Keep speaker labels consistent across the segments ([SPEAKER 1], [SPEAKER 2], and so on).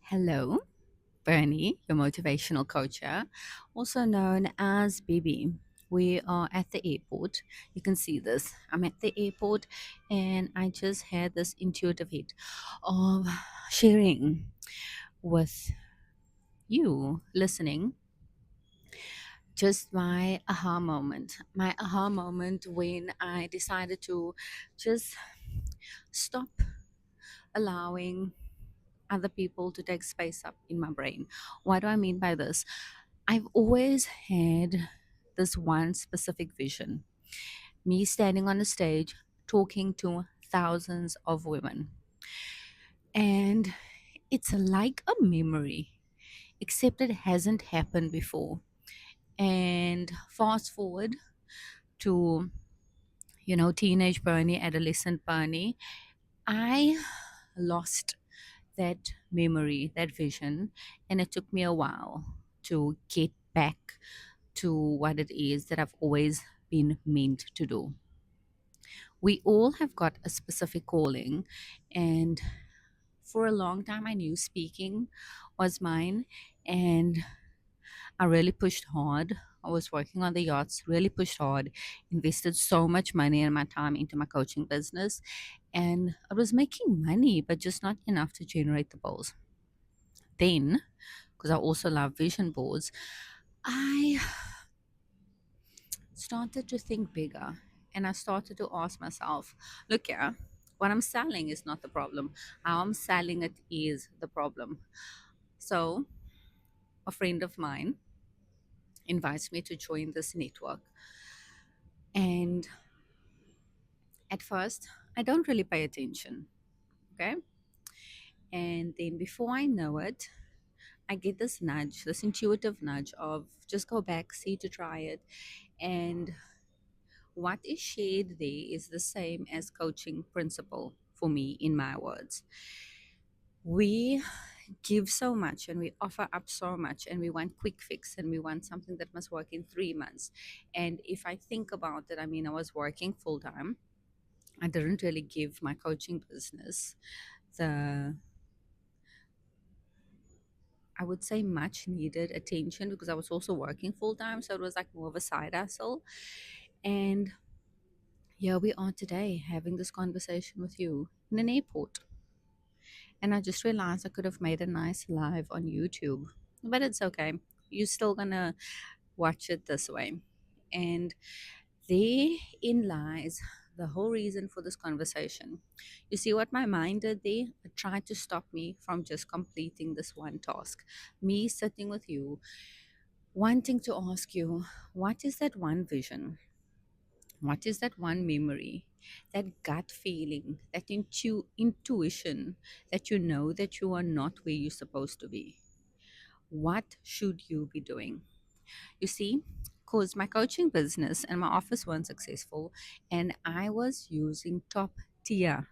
[SPEAKER 1] Hello, Bernie, your motivational coach, also known as Bibi. We are at the airport. You can see this. I'm at the airport and I just had this intuitive hit of sharing with you listening just my aha moment. My aha moment when I decided to just stop allowing other people to take space up in my brain. What do I mean by this? I've always had this one specific vision, me standing on a stage talking to thousands of women. And it's like a memory, except it hasn't happened before. And fast forward to, teenage Bernie, adolescent Bernie, I lost that memory, that vision, and it took me a while to get back to what it is that I've always been meant to do. We all have got a specific calling, and for a long time, I knew speaking was mine, and I really pushed hard. I was working on the yachts, really pushed hard, invested so much money and my time into my coaching business, and I was making money, but just not enough to generate the bills. Then, because I also love vision boards, I started to think bigger and I started to ask myself, look, yeah, what I'm selling is not the problem. How I'm selling it is the problem. So, a friend of mine invites me to join this network. And at first, I don't really pay attention. Okay. And then before I know it, I get this nudge, this intuitive nudge of just go back, see to try it. And what is shared there is the same as coaching principle for me, in my words. We give so much and we offer up so much and we want quick fix and we want something that must work in 3 months. And if I think about it, I mean, I was working full time. I didn't really give my coaching business the, I would say, much needed attention because I was also working full time. So it was like more of a side hustle. And here we are today having this conversation with you in an airport. And I just realized I could have made a nice live on YouTube, but it's okay. You're still gonna watch it this way. And therein lies the whole reason for this conversation. You see what my mind did there? It tried to stop me from just completing this one task. Me sitting with you, wanting to ask you, what is that one vision? What is that one memory, that gut feeling, that intuition that you know that you are not where you're supposed to be? What should you be doing? You see, because my coaching business and my office weren't successful, and I was using top tier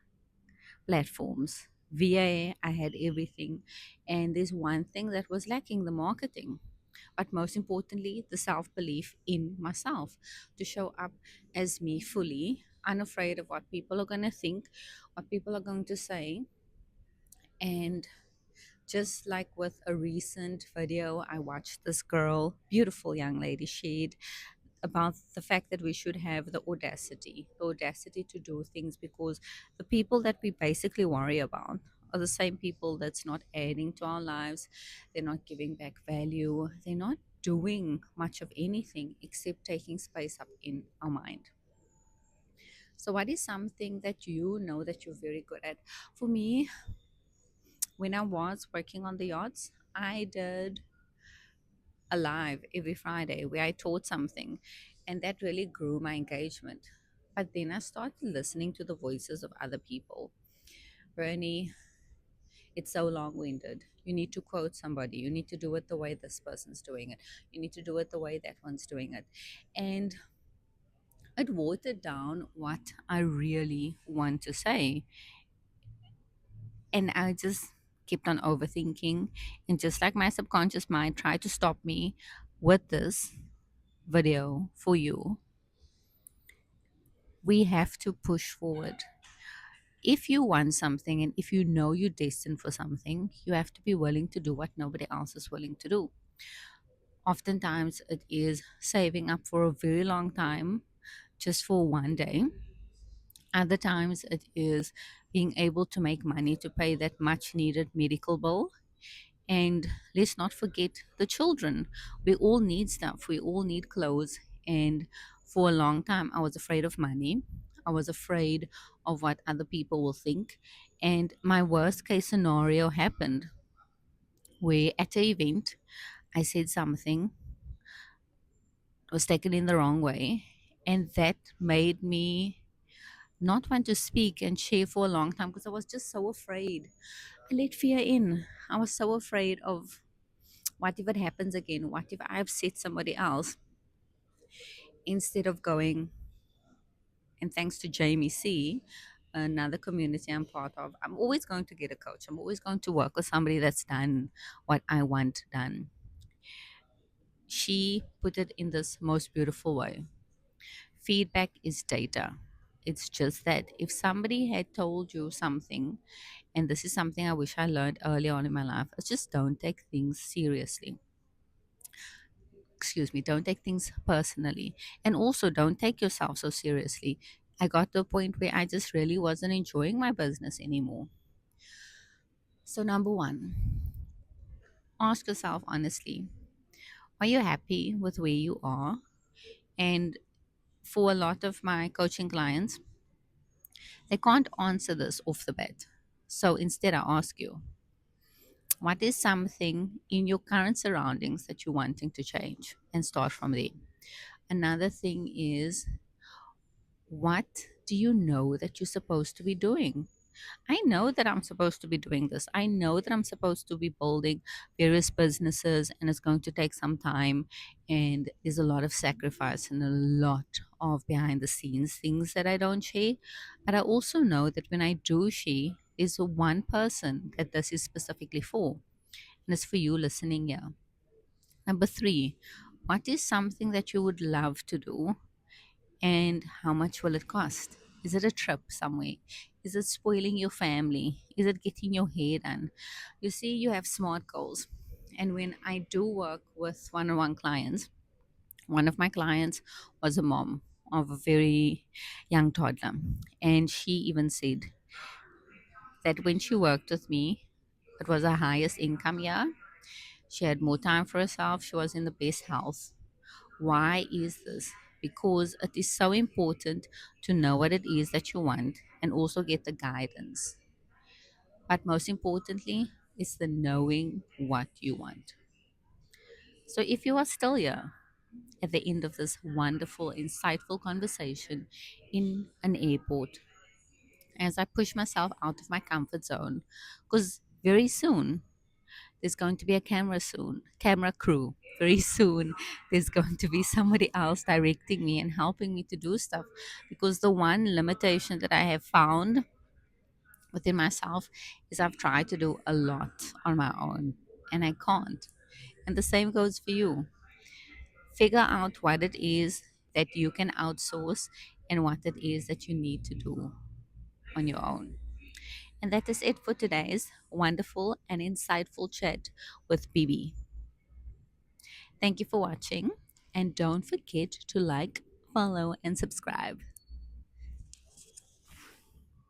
[SPEAKER 1] platforms. VA, I had everything. And there's one thing that was lacking, the marketing, but most importantly, the self belief in myself to show up as me fully, unafraid of what people are going to think, what people are going to say. And just like with a recent video, I watched this girl, beautiful young lady, shared about the fact that we should have the audacity to do things because the people that we basically worry about are the same people that's not adding to our lives. They're not giving back value. They're not doing much of anything except taking space up in our mind. So, what is something that you know that you're very good at? For me, when I was working on the yachts, I did a live every Friday where I taught something, and that really grew my engagement. But then I started listening to the voices of other people. Bernie, it's so long winded. You need to quote somebody. You need to do it the way this person's doing it. You need to do it the way that one's doing it. And it watered down what I really want to say. And I just kept on overthinking. And just like my subconscious mind tried to stop me with this video for you, we have to push forward. If you want something and if you know you're destined for something, you have to be willing to do what nobody else is willing to do. Oftentimes, it is saving up for a very long time just for one day. Other times, it is being able to make money to pay that much needed medical bill. And let's not forget the children. We all need stuff, we all need clothes. And for a long time, I was afraid of money. I was afraid of what other people will think. And my worst case scenario happened where at an event, I said something, was taken in the wrong way. And that made me not want to speak and share for a long time because I was just so afraid. I let fear in. I was so afraid of what if it happens again? What if I upset somebody else? Instead of going, and thanks to Jamie C, another community I'm part of, I'm always going to get a coach. I'm always going to work with somebody that's done what I want done. She put it in this most beautiful way. Feedback is data. It's just that if somebody had told you something, and this is something I wish I learned early on in my life, it's just don't take things seriously. Excuse me, don't take things personally. And also, don't take yourself so seriously. I got to a point where I just really wasn't enjoying my business anymore. So, number one, ask yourself honestly, are you happy with where you are? And for a lot of my coaching clients, they can't answer this off the bat. So instead, I ask you, what is something in your current surroundings that you're wanting to change? And start from there. Another thing is, what do you know that you're supposed to be doing? I know that I'm supposed to be doing this. I know that I'm supposed to be building various businesses and it's going to take some time and there's a lot of sacrifice and a lot of behind the scenes things that I don't share. But I also know that when I do share, there's one person that this is specifically for. And it's for you listening here. Number three, what is something that you would love to do and how much will it cost? Is it a trip somewhere? Is it spoiling your family? Is it getting your hair done? You see, you have smart goals. And when I do work with one on one clients, one of my clients was a mom of a very young toddler. And she even said that when she worked with me, it was her highest income year. She had more time for herself. She was in the best health. Why is this? Because it is so important to know what it is that you want and also get the guidance. But most importantly, it's the knowing what you want. So if you are still here at the end of this wonderful, insightful conversation in an airport, as I push myself out of my comfort zone, because very soon there's going to be a camera crew. Very soon, there's going to be somebody else directing me and helping me to do stuff. Because the one limitation that I have found within myself is I've tried to do a lot on my own and I can't. And the same goes for you. Figure out what it is that you can outsource and what it is that you need to do on your own. And that is it for today's wonderful and insightful chat with BB. Thank you for watching, and don't forget to like, follow, and subscribe.